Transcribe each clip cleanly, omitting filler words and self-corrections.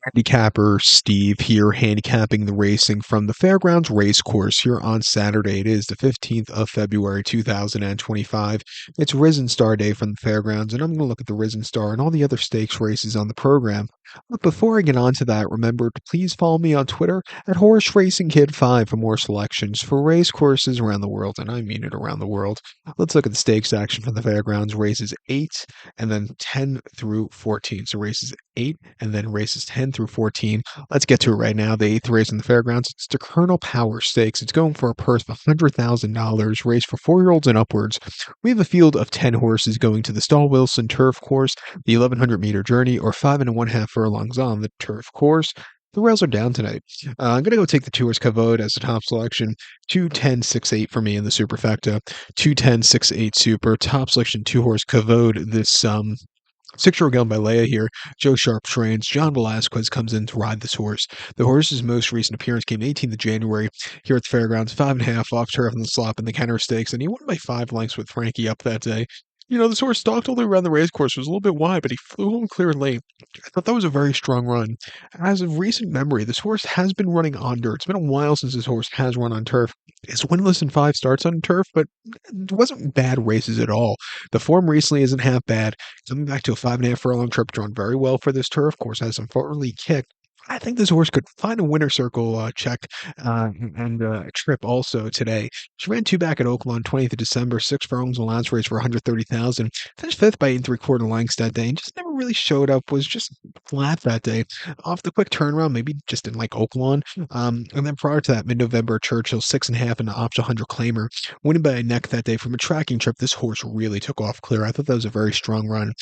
Handicapper Steve here, handicapping the racing from the Fairgrounds Racecourse here on Saturday. It is the 15th of February, 2025. It's Risen Star Day from the Fairgrounds, and I'm going to look at the Risen Star and all the other stakes races on the program. But before I get on to that, remember to please follow me on Twitter at Horse Racing Kid 5 for more selections for race courses around the world, and I mean it around the world. Let's look at the stakes action from the Fairgrounds, races 8 and then 10 through 14. So races 8 and then races 10 through 14. Let's get to it right now. The eighth race in the Fairgrounds, it's the Colonel Power Stakes. It's going for a purse of $100,000, race for 4-year-olds and upwards. We have a field of 10 horses going to the Stall Wilson Turf Course, the 1100-meter journey, or 5.5 furlongs on the turf course. The rails are down tonight. I'm going to go take the 2 horse Kavod as the top selection. 210-6-8 for me in the superfecta. 210-6-8 super. Top selection 2 horse Kavod. This 6-year-old Galen by Leia here. Joe Sharp trains. John Velasquez comes in to ride this horse. The horse's most recent appearance came 18th of January here at the Fairgrounds. 5.5 off turf in the slop in the Kenner Stakes, and he won by 5 lengths with Frankie up that day. This horse stalked all the way around the racecourse. It was a little bit wide, but he flew home clear late. I thought that was a very strong run. As of recent memory, this horse has been running on dirt. It's been a while since this horse has run on turf. It's winless in 5 starts on turf, but it wasn't bad races at all. The form recently isn't half bad. Coming back to a 5.5 furlong trip, drawn very well for this turf course, has some forwardly kick. I think this horse could find a winner circle check and a trip also today. She ran 2 back at Oakland 20th of December, 6 furlongs and allowance race for 130,000. Finished 5th by 8 3/4 lengths that day and just never really showed up, was just flat that day. Off the quick turnaround, maybe just didn't like Oakland. And then prior to that, mid-November, Churchill 6.5 and the option 100 claimer. Winning by a neck that day from a tracking trip, this horse really took off clear. I thought that was a very strong run.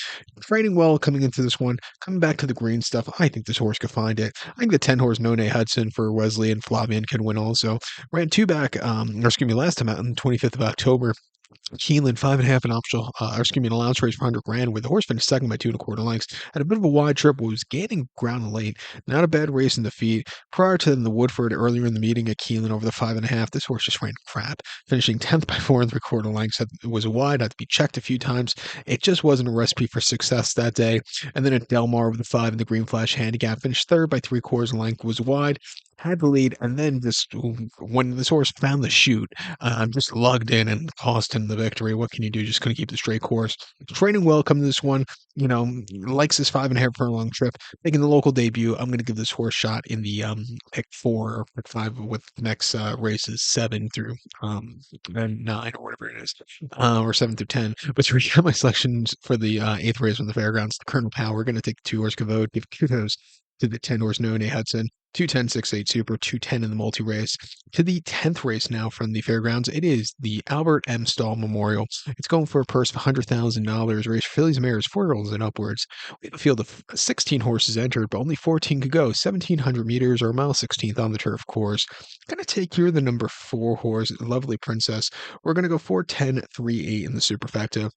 Training well coming into this one. Coming back to the green stuff, I think this horse could find it. I think the 10 horse None Hudson for Wesley and Flavian can win also. Ran 2 back, last time out on the 25th of October. Keelan 5.5 an optional, an allowance race for 100 grand, where the horse finished second by 2.25 lengths. Had a bit of a wide trip, but was gaining ground late. Not a bad race in the feed. Prior to the Woodford earlier in the meeting at Keelan over the 5.5, this horse just ran crap, finishing 10th by 4.75 lengths. It was wide, had to be checked a few times. It just wasn't a recipe for success that day. And then at Del Mar over the 5 in the Green Flash handicap, finished third by 3/4 length, was wide, had the lead, and then just when this horse found the chute, just lugged in and cost him the victory. What can you do? Just couldn't keep the straight course. Training well coming to this one. Likes this 5.5 furlong trip. Making the local debut. I'm going to give this horse shot in the pick 4 or pick 5 with the next races 7 through and 9 or whatever it is, or 7 through 10. But to recap my selections for the 8th race from the Fairgrounds, the Colonel Power. We're going to take the 2 horse Kavod. Give kudos to the 10 horse None Hudson. 210-6-8 super, 210 in the multi-race. To the 10th race now from the Fairgrounds, it is the Albert M. Stall Memorial. It's going for a purse of $100,000, race for fillies, mares, 4-year-olds and upwards. We have a field of 16 horses entered, but only 14 could go. 1,700 meters or a mile 16th on the turf course. Going to take here the number 4 horse, Lovely Princess. We're going to go 410-3-8 in the superfecta.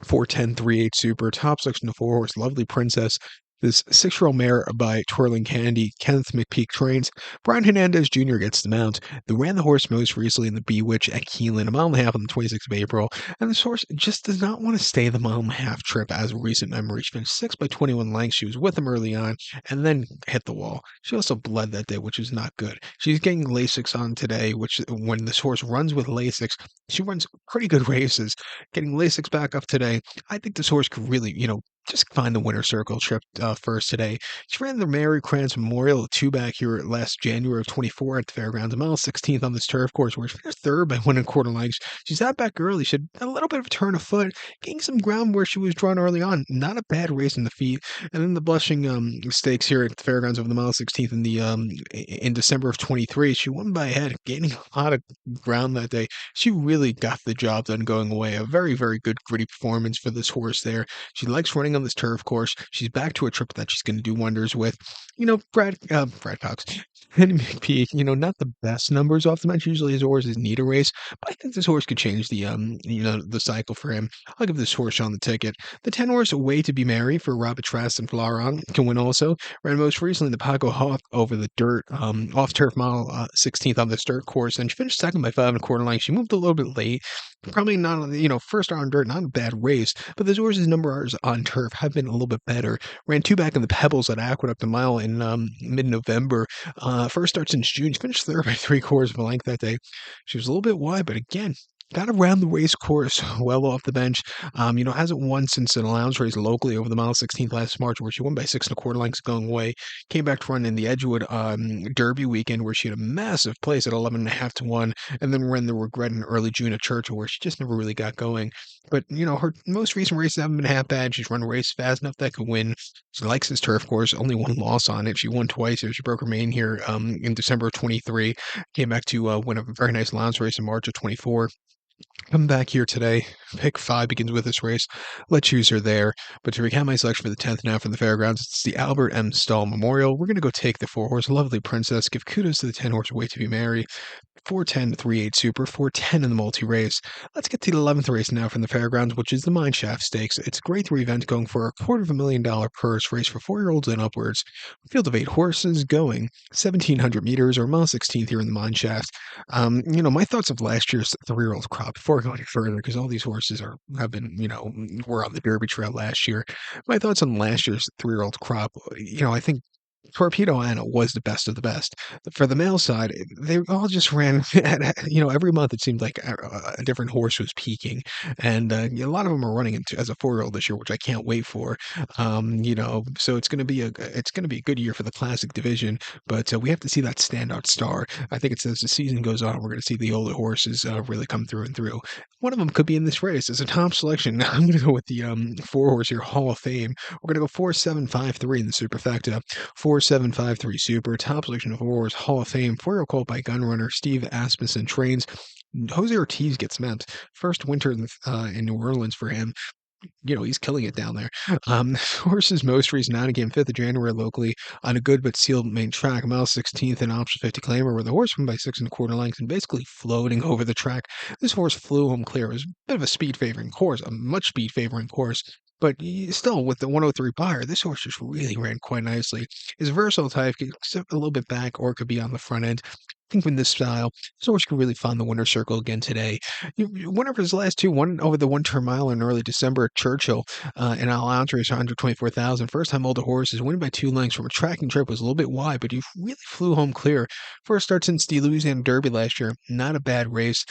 410-3-8 super, top section of 4 horse, Lovely Princess. This 6-year-old mare by Twirling Candy, Kenneth McPeak trains. Brian Hernandez Jr. gets the mount. They ran the horse most recently in the Bewitch at Keelan, a mile and a half on the 26th of April. And this horse just does not want to stay the mile and a half trip as a recent memory. She finished 6 by 21 lengths. She was with him early on and then hit the wall. She also bled that day, which is not good. She's getting Lasix on today, which when this horse runs with Lasix, she runs pretty good races. Getting Lasix back up today, I think this horse could really, just find the winner circle trip first today. She ran the Mary Krantz Memorial 2 back here last January of 24 at the Fairgrounds, a mile 16th on this turf course, where she finished third by 1.25 lengths. She's out back early. She had a little bit of a turn of foot, gaining some ground where she was drawn early on. Not a bad race in the feet. And then the Blushing Stakes here at the Fairgrounds over the mile 16th in December of 23. She won by a head, gaining a lot of ground that day. She really got the job done going away. A very, very good gritty performance for this horse there. She likes running on this turf course. She's back to a trip that she's going to do wonders with. Brad Cox, Henry McPeak, not the best numbers off the bench. Usually his horses need a race, but I think this horse could change the cycle for him. I'll give this horse on the ticket. The 10 horse Way to Be Merry for Robert Trask and Flauron can win also. Ran most recently the Paco Hawk over the dirt, off turf mile 16th on this dirt course, and she finished second by 5.25 lengths. She moved a little bit late. Probably not on the, first on dirt, not a bad race, but this horse's numbers on turf have been a little bit better. Ran two back in the Pebbles at Aqueduct a mile in mid-November. First start since June. She finished third by 3/4 of a length that day. She was a little bit wide, but again, got around the race course well off the bench. Hasn't won since an allowance race locally over the mile 16th last March, where she won by 6 1/4 lengths going away. Came back to run in the Edgewood Derby weekend, where she had a massive place at 11.5 to 1, and then ran the regret in early June at Churchill, where she just never really got going. But her most recent races haven't been half bad. She's run a race fast enough that could win. She likes this turf course. Only one loss on it. She won twice here. She broke her main here in December of 23. Came back to win a very nice allowance race in March of 24. Come back here today. Pick 5 begins with this race. Let's choose her there. But to recap my selection for the 10th now from the fairgrounds, it's the Albert M. Stahl Memorial. We're going to go take the 4-horse Lovely Princess. Give kudos to the 10-horse Way to Be Merry. 410 3/8 Super, 410 in the multi-race. Let's get to the 11th race now from the fairgrounds, which is the Mineshaft Stakes. It's a grade 3 event going for a $250,000 purse race for 4-year-olds and upwards. Field of 8 horses going 1,700 meters or mile 16th here in the Mineshaft. My thoughts of last year's 3-year-old crop before going further, because all these horses have been, were on the Derby Trail last year. My thoughts on last year's 3-year-old crop, I think Torpedo Anna was the best of the best. For the male side, they all just ran every month it seemed like a different horse was peaking, and a lot of them are running into as a 4-year-old this year, which I can't wait for. So it's gonna be a good year for the classic division, but we have to see that standout star. I think it's as the season goes on, we're gonna see the older horses really come through and through. One of them could be in this race as a top selection. I'm gonna go with the 4-horse here, Hall of Fame. We're gonna go 4-7-5-3 in the superfecta. 4753 Super, top selection of horse, Hall of Fame, 4-year called by gunrunner Steve Asmussen trains. Jose Ortiz gets meant. First winter in New Orleans for him. He's killing it down there. Horse's most recent outing came 5th of January locally on a good but sealed main track, mile 16th in option 50 claimer, where the horse went by 6 1/4 lengths and basically floating over the track. This horse flew home clear. It was a bit of a speed favoring course, a much speed favoring course. But still, with the 103 buyer, this horse just really ran quite nicely. Is a versatile type, can sit a little bit back or could be on the front end. I think with this style, this horse could really find the winner's circle again today. One of his last two, one over the 1 turn mile in early December at Churchill, and Alexandra is 124,000. First time older horses, winning by 2 lengths from a tracking trip, was a little bit wide, but he really flew home clear. First start since the Louisiana Derby last year, not a bad race.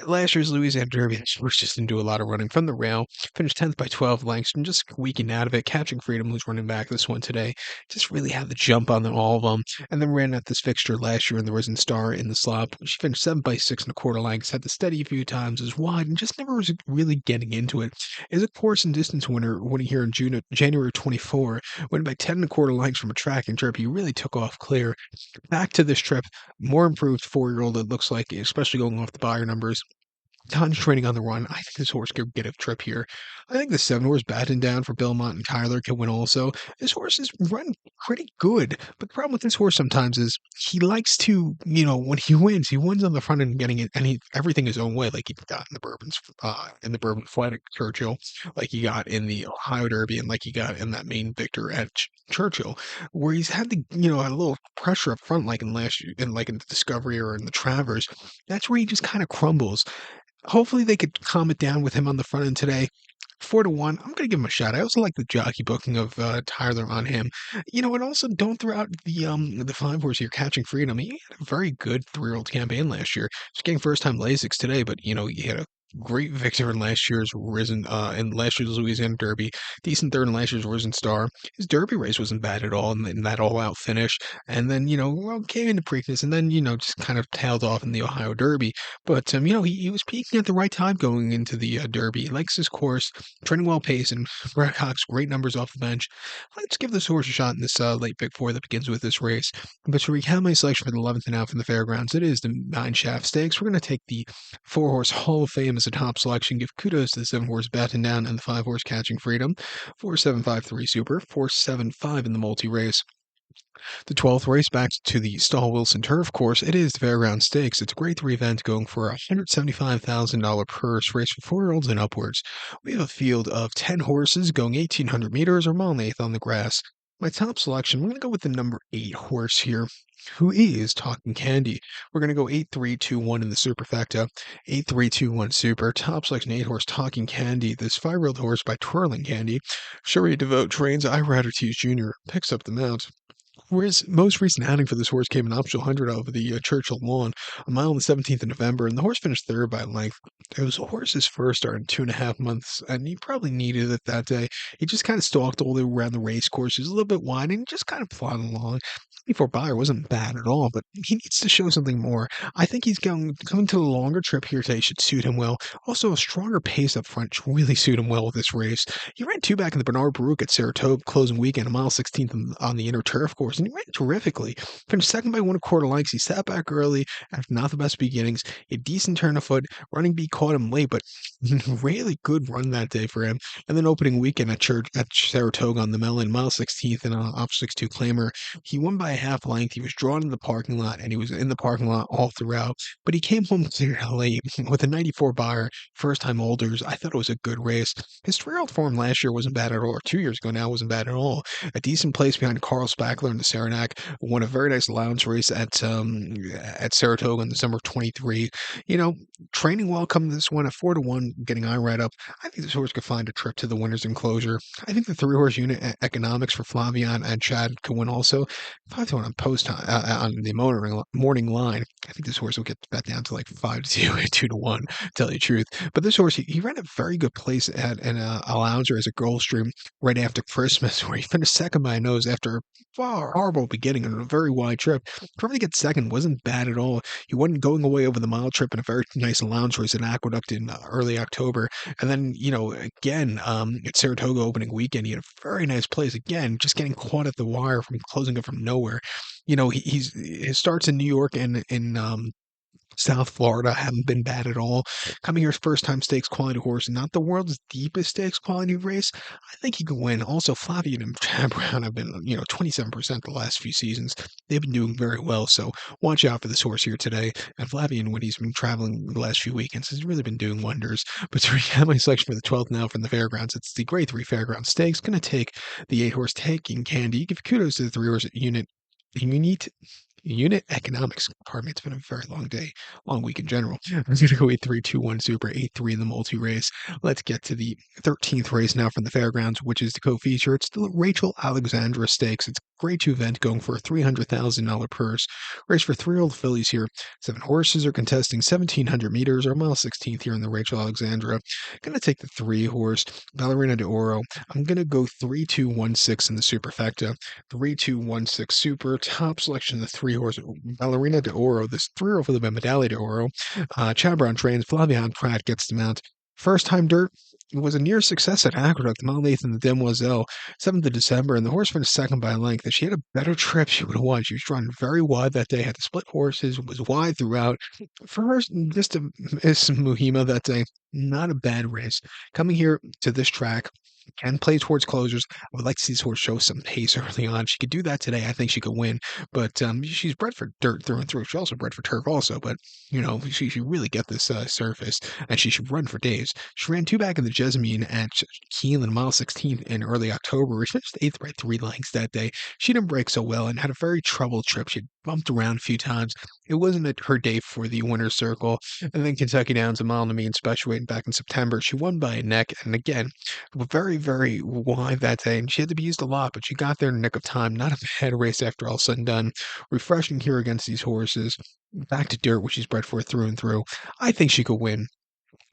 Last year's Louisiana Derby, this horse just didn't do a lot of running from the rail. Finished 10th by 12 lengths and just squeaking out of it. Catching Freedom, who's running back this one today, just really had the jump on them, all of them. And then ran at this fixture last year in the Risen Star in the slop. She finished 7 by 6 1/4 lengths, had the steady a few times, was wide, and just never was really getting into it. Is a course and distance winner winning here in January 24. Went by 10 1/4 lengths from a tracking trip. He really took off clear. Back to this trip, more improved 4-year-old, it looks like, especially going off the buyer numbers. Concentrating on the run, I think this horse could get a trip here. I think the 7-horse batting down for Belmont and Kyler can win also. This horse is run pretty good, but the problem with this horse sometimes is he likes to, when he wins on the front end, getting it, and everything his own way, like he got in the Bourbon Flight at Churchill, like he got in the Ohio Derby, and like he got in that main victor at Churchill, where he's had the, a little pressure up front, like in last year, in the Discovery or in the Travers. That's where he just kind of crumbles. Hopefully they could calm it down with him on the front end today. 4-1. I'm gonna give him a shot. I also like the jockey booking of Tyler on him. And also don't throw out the 5-horse here, Catching Freedom. He had a very good 3-year-old campaign last year. Just getting first time Lasix today, but he had a great victor in last year's Louisiana Derby. Decent third in last year's Risen Star. His Derby race wasn't bad at all in that all out finish. And then, came into Preakness and then, just kind of tailed off in the Ohio Derby. But he was peaking at the right time going into the Derby. He likes his course, training well pace, and Brett Cox, great numbers off the bench. Let's give this horse a shot in this late Big Four that begins with this race. But to recap my selection for the 11th and out from the fairgrounds, it is the Mineshaft Stakes. We're going to take the 4-horse Hall of Fame as a top selection. Give kudos to the 7-horse Batten Down and the 5-horse Catching Freedom. 4-7-5-3 Super, 4-7-5 in the multi-race. The 12th race back to the Stahl Wilson Turf Course. It is the Fairground Stakes. It's a grade 3 event going for a $175,000 purse race for 4-year-olds and upwards. We have a field of 10 horses going 1,800 meters or mile and eighth on the grass. My top selection, I'm going to go with the number 8 horse here, who is Talking Candy. We're going to go 8-3-2-1 in the superfecta. 8-3-2-1 super. Top selection 8 horse Talking Candy. This 5-year-old horse by Twirling Candy. Sherry DeVoe trains I Rider Tees Jr. Picks up the mount. His most recent outing for this horse came an optional 100 over the Churchill Lawn, a mile on the 17th of November, and the horse finished third by length. It was the horse's first start in 2.5 months, and he probably needed it that day. He just kind of stalked all the way around the race course. He was a little bit wide and just kind of plodded along. Before Buyer wasn't bad at all, but he needs to show something more. I think he's coming to the longer trip here today should suit him well. Also, a stronger pace up front should really suit him well with this race. He ran two back in the Bernard Baruch at Saratoga closing weekend, a mile 16th on the inner turf course, and he ran terrifically. Finished second by 1/4 lengths. He sat back early after not the best beginnings. A decent turn of foot. Running B caught him late, but really good run that day for him. And then opening weekend at Saratoga on the Mellon, mile 16th and off 6-2 claimer. He won by a half length. He was drawn in the parking lot, and he was in the parking lot all throughout. But he came home clear late with a 94 Buyer, first time holders. I thought it was a good race. His 3-year-old form last year wasn't bad at all, or 2 years ago now wasn't bad at all. A decent place behind Carl Spackler in the Saranac. Won a very nice allowance race at Saratoga in the summer of 23. You know, training well coming this one at 4-1, getting eye right up. I think this horse could find a trip to the winner's enclosure. I think the 3-horse unit economics for Flavian and Chad could win also. 5-1 on on the morning line. I think this horse will get back down to like 5-2, 2-1, to tell you the truth. But this horse, he ran a very good place at an Allouncer as a Gulfstream right after Christmas, where he finished second by a nose after a far horrible beginning and a very wide trip. For him to get second wasn't bad at all. He wasn't going away over the mile trip in a very nice lounge race at Aqueduct in early October. And then, again, at Saratoga opening weekend, he had a very nice place. Again, just getting caught at the wire from closing it from nowhere. His starts in New York and in South Florida haven't been bad at all. Coming here, first time stakes quality horse, not the world's deepest stakes quality race. I think he could win. Also, Flavian and Chad Brown have been, 27% the last few seasons. They've been doing very well, so watch out for this horse here today. And Flavian, when he's been traveling the last few weekends, has really been doing wonders. But to recap my selection for the 12th now from the fairgrounds, it's the Grade 3 Fairground Stakes. Going to take the 8-horse Taking Candy. Give kudos to the 3-horse unit economics. Pardon me, it's been a very long day, long week in general. I'm going to go 8-3-2-1 super, 8-3 in the multi race. Let's get to the 13th race now from the fairgrounds, which is the co-feature. It's the Rachel Alexandra Stakes. It's a grade 2 event going for a $300,000 purse. Race for 3-year-old fillies here. 7 horses are contesting 1,700 meters or mile 16th here in the Rachel Alexandra. Going to take the 3-horse Ballerina de Oro. I'm going to go 3-2-1-6 in the superfecta. 3-2-1-6 super. Top selection of the 3-horse Ballerina de Oro. This 3-year-old for the Medaglia de Oro. Chad Brown trains. Flavian Pratt gets the mount. First time dirt. It was a near success at Aqueduct, mile 8th in the Demoiselle, 7th of December, and the horse finished second by a length. If she had a better trip, she would have won. She was running very wide that day, had to split horses, was wide throughout. For her, just to miss Muhima that day, not a bad race. Coming here to this track, can play towards closers. I would like to see this horse show some pace early on. She could do that today. I think she could win. But she's bred for dirt through and through. She's also bred for turf also. But, she should really get this surface. And she should run for days. She ran two back in the Jessamine at Keelan, mile 16 in early October. She finished 8th by 3 lengths that day. She didn't break so well and had a very troubled trip. She had bumped around a few times. It wasn't her day for the winner's circle. And then Kentucky Downs, a mile and a mean special weight back in September. She won by a neck. And again, very, very wide that day. And she had to be used a lot, but she got there in the nick of time. Not a bad race after all said and done. Refreshing here against these horses. Back to dirt, which she's bred for through and through. I think she could win.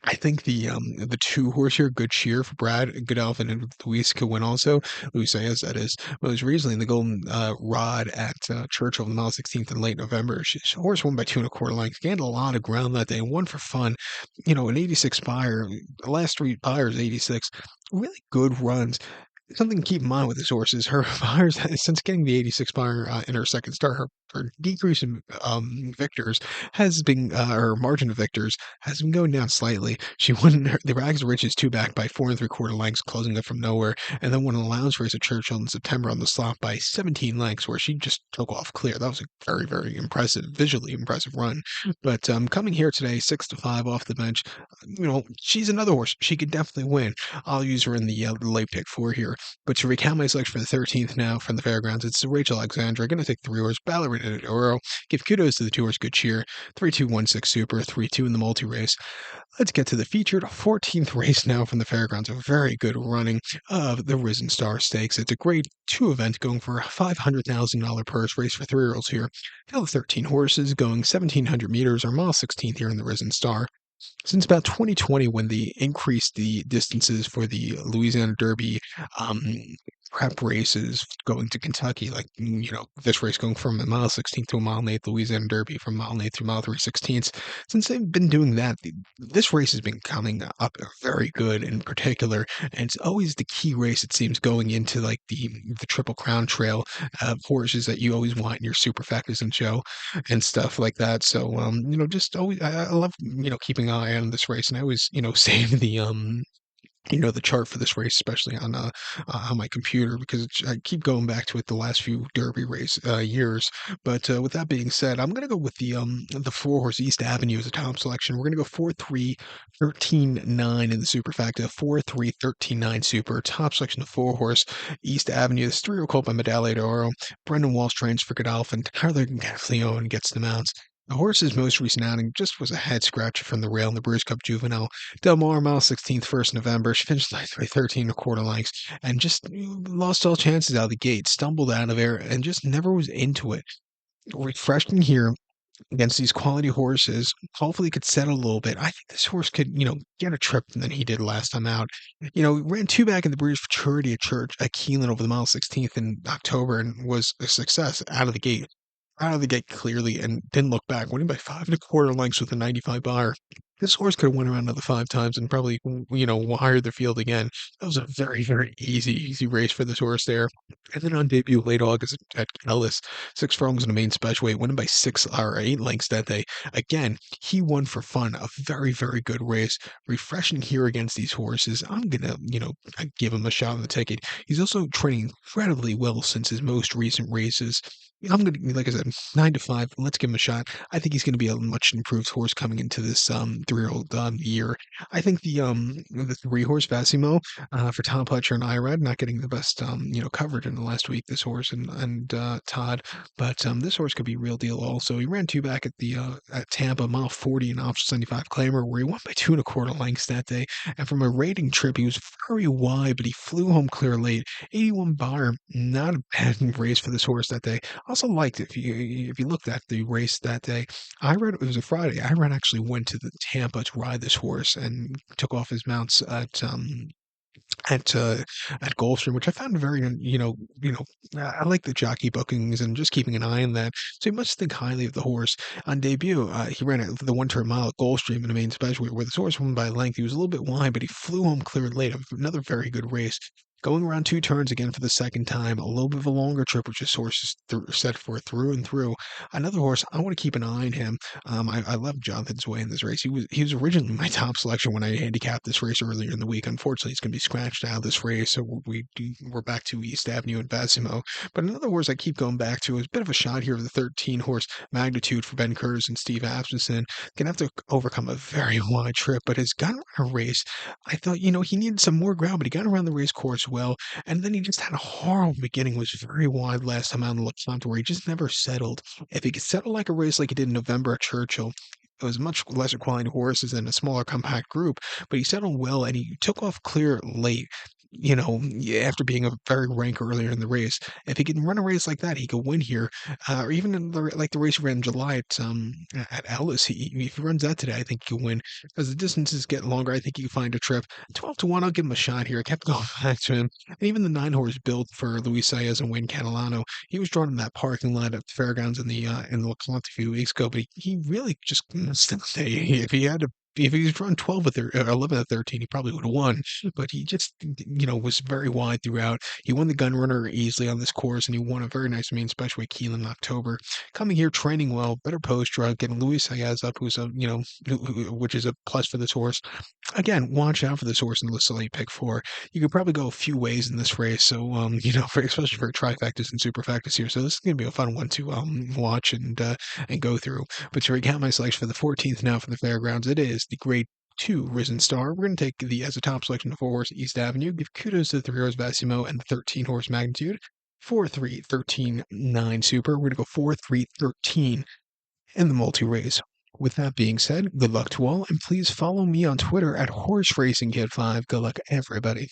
I think the 2-horse here, Good Cheer for Brad, Godolphin, and Luis could win also. Luis Saez, that is. Most recently in the Golden Rod at Churchill, the mile 16th in late November. Horse won by 2 1/4 lengths. Gained a lot of ground that day. Won for fun. An 86 Buyer. The last 3 Buyers, 86. Really good runs. Something to keep in mind with this horse is her Buyers, since getting the 86 Buyer in her second start, her or decrease in victors has been or margin of victors has been going down slightly. She won the Rags to Riches two back by 4 3/4 lengths, closing up from nowhere, and then won an allowance race at Churchill in September on the slot by 17 lengths, where she just took off clear. That was a very, very impressive, visually impressive run. But coming here today, 6-5 off the bench, she's another horse. She could definitely win. I'll use her in the late pick four here. But to recount my selection for the 13th now from the fairgrounds, it's Rachel Alexandra. Going to take 3 horse Ballerina Oro. Give kudos to the 2 horse Good Cheer. 3-2-1-6 Super. 3-2 in the multi race. Let's get to the featured 14th race now from the fairgrounds. A very good running of the Risen Star Stakes. It's a grade 2 event going for a $500,000 purse race for 3-year-olds here. Field of 13 horses going 1,700 meters or mile 16th here in the Risen Star. Since about 2020, when they increased the distances for the Louisiana Derby um, prep races going to Kentucky, like this race going from a mile 16th to a mile 8th, Louisiana Derby from mile 8th to mile 3/16. Since they've been doing that, this race has been coming up very good in particular, and it's always the key race. It seems going into like the Triple Crown Trail horses that you always want in your superfectas and show and stuff like that. So, just always, I love, keeping an eye on this race, and I always, save the chart for this race, especially on my computer, because I keep going back to it the last few Derby race years. But with that being said, I'm gonna go with the 4 horse East Avenue as a top selection. We're gonna go 4-3-13-9 in the superfecta, 4-3-13-9 super top selection of 4 horse East Avenue. This 3-year colt by Medaglia d'Oro. Brendan Walsh trains for Godolphin. Tyler Gaffleone gets the mounts. The horse's most recent outing just was a head scratcher from the rail in the Brews Cup Juvenile. Del Mar, mile 16th, 1st November. She finished by 13 1/4 lengths and just lost all chances out of the gate, stumbled out of there, and just never was into it. Refreshing here against these quality horses. Hopefully, could settle a little bit. I think this horse could, get a trip than he did last time out. Ran two back in the Breeders' Futurity at Keelan over the mile 16th in October and was a success out of the gate. Out of the gate clearly and didn't look back, winning by 5 1/4 lengths with a 95 bar. This horse could have won around another 5 times and probably, wired the field again. That was a very, very easy race for this horse there. And then on debut late August at Ellis, 6 furlongs in the main special weight, winning by 6 or 8 lengths that day. Again, he won for fun. A very, very good race. Refreshing here against these horses. I'm gonna, give him a shot on the ticket. He's also training incredibly well since his most recent races. I'm gonna, like I said, 9-5. Let's give him a shot. I think he's gonna be a much improved horse coming into this 3-year-old year. I think the 3 horse Vassimo for Tom Pletcher and Irad not getting the best coverage in the last week. This horse and Todd, but this horse could be real deal. Also, he ran two back at the at Tampa, mile 40 and option 75 Claimer, where he won by 2 1/4 lengths that day. And from a rating trip, he was very wide, but he flew home clear late. 81 bar, not a bad race for this horse that day. Also liked if you looked at the race that day. I read it was a Friday. I read actually went to the Tampa to ride this horse and took off his mounts at uh, at Gulfstream, which I found very I like the jockey bookings and just keeping an eye on that. So you must think highly of the horse. On debut, he ran the 1 turn mile at Gulfstream in the main special where this horse won by length. He was a little bit wide, but he flew home clear late. Another very good race. Going around 2 turns again for the second time, a little bit of a longer trip, which this horse is set for through and through. Another horse, I want to keep an eye on him. I love Jonathan's Way in this race. He was originally my top selection when I handicapped this race earlier in the week. Unfortunately, he's going to be scratched out of this race, so we're back to East Avenue and Basimo. But another horse I keep going back to is a bit of a shot here of the 13 horse Magnitude for Ben Curtis and Steve Asmussen. Gonna have to overcome a very wide trip, but has gotten a race. I thought, he needed some more ground, but he got around the race course well. And then he just had a horrible beginning, was very wide last time out in the Alexandra, where he just never settled. If he could settle like a race like he did in November at Churchill, it was much lesser quality horses and a smaller compact group, but he settled well and he took off clear late. After being a very rank earlier in the race, if he can run a race like that, he could win here. Or even in the race he ran in July at Ellis, if he runs that today, I think he'll win. As the distances get longer, I think he can find a trip. 12-1, I'll give him a shot here. I kept going back to him. And even the 9 horse built for Luis Saez and Wayne Catalano, he was drawn in that parking lot at the fairgrounds in the LeConte a few weeks ago, but he really just missed the day. If he had to if he's run 12 or 11 or 13, he probably would have won. But he just, was very wide throughout. He won the gun runner easily on this course, and he won a very nice main special weight Keeneland in October. Coming here, training well, better post drug, getting Luis Hayez up, who's which is a plus for this horse. Again, watch out for this horse in the Late pick 4. You could probably go a few ways in this race. So, especially for trifectas and superfectas here. So this is going to be a fun one to watch and go through. But to recap my selection for the 14th now for the fairgrounds, it is the Grade 2 Risen Star. We're going to take as a top selection the 4 horse East Avenue. Give kudos to the 3 horse Vassimo and the 13 horse Magnitude. 4, 3, 13, 9 Super. We're going to go 4, 3, 13 in the multi-race. With that being said, good luck to all, and please follow me on Twitter at HorseRacingKid5. Good luck, everybody.